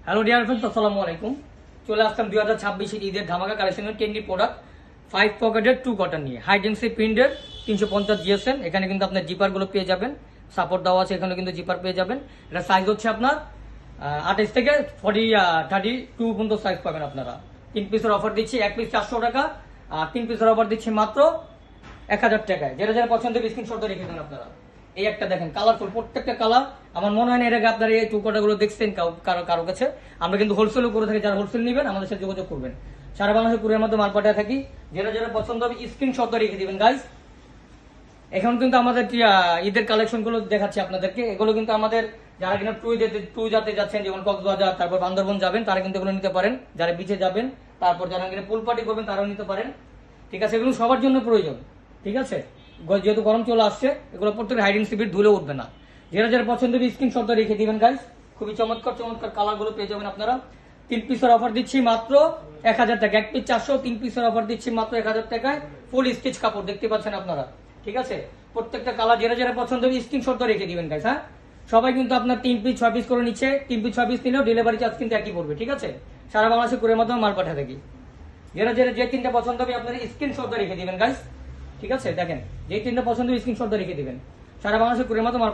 Hello dear friends, আসসালামু আলাইকুম। চলে আসলাম 2026 ঈদের ধামাকা কালেকশনের টেন্ডি প্রোডাক্ট 5 পকেটের 2 কটন নিয়ে হাই ডেন্সিটি প্রিন্টের 350 জিএসএম। এখানে কিন্তু আপনার জিপারগুলো পেয়ে যাবেন, সাপোর্ট দেওয়া আছে, এখানে কিন্তু জিপার পেয়ে যাবেন। এটা সাইজ হচ্ছে আপনার 28 থেকে 32 পর্যন্ত সাইজ পাবেন আপনারা। 3 পিসের অফার দিচ্ছি, 1 পিস 400 টাকা, আর 3 পিসের অফার দিচ্ছি মাত্র 1000 টাকায়। যেটা যারা পছন্দ স্ক্রিনশট রেখে দেন আপনারা। এই একটা দেখেন কালারফুল, প্রত্যেকটা কালার। আমার মনে হয় না এর আগে আপনারা এই টুকটাগুলো দেখছেন কারো কাছে। আমরা কিন্তু হোলসেলও করে থাকি, যারা হোলসেল নেবেন আমাদের সাথে যোগাযোগ করবেন। সারা বাংলাদেশের কুরিয়ার মধ্যে মাল পাঠিয়ে থাকি। যেটা যারা পছন্দ হবে স্ক্রিনশট রেখে দিবেন গাইস। এখন কিন্তু আমাদের ঈদের কালেকশন গুলো দেখাচ্ছি আপনাদেরকে। এগুলো কিন্তু আমাদের যারা কিনা ট্যুর যেতে যাচ্ছেন, যেমন কক্সবাজার, তারপর বান্দরবন যাবেন, তারা কিন্তু এগুলো নিতে পারেন। যারা বিচে যাবেন, তারপর যারা কিনা পুল পার্টি করবেন, তারাও নিতে পারেন। ঠিক আছে, এগুলো সবার জন্য প্রয়োজন। ঠিক আছে, যেহেতু গরম চলে আসছে, এগুলো প্রত্যেকের হাইডিং সিপিড ধুলে উঠবে না। যারা যারা পছন্দ হবে স্ক্রিনশট রেখে দিবেন গাইস। খুবই চমৎকার চমৎকার কালার গুলো পেয়ে যাবেন আপনারা। 3 পিসের অফার দিচ্ছি মাত্র 1000 টাকা। 1 পিস 400, 3 পিসের অফার দিচ্ছি মাত্র 1000 টাকায়। ফুল স্টিচ কাপড় দেখতে পাচ্ছেন আপনারা। ঠিক আছে, প্রত্যেকটা কালার যারা যারা পছন্দ হবে স্ক্রিনশট রেখে দিবেন গাইস। হ্যাঁ, সবাই কিন্তু আপনার 3 পিস 6 পিস করে নিচ্ছে। 3 পিস 6 পিস নিলেও ডেলিভারি চার্জ কিন্তু একই পড়বে। ঠিক আছে, সারা বাংলাদেশে কুরিয়ার মাধ্যমে মাল পাঠিয়ে থাকি। যারা যারা যে 3টা পছন্দ হবে আপনারা স্ক্রিনশট রেখে দিবেন গাইস। ঠিক আছে, দেখেন যে 3টা পছন্দ স্ক্রিনশট রেখে দিবেন। সারা বাংলাদেশে কুরিয়ার মাধ্যমে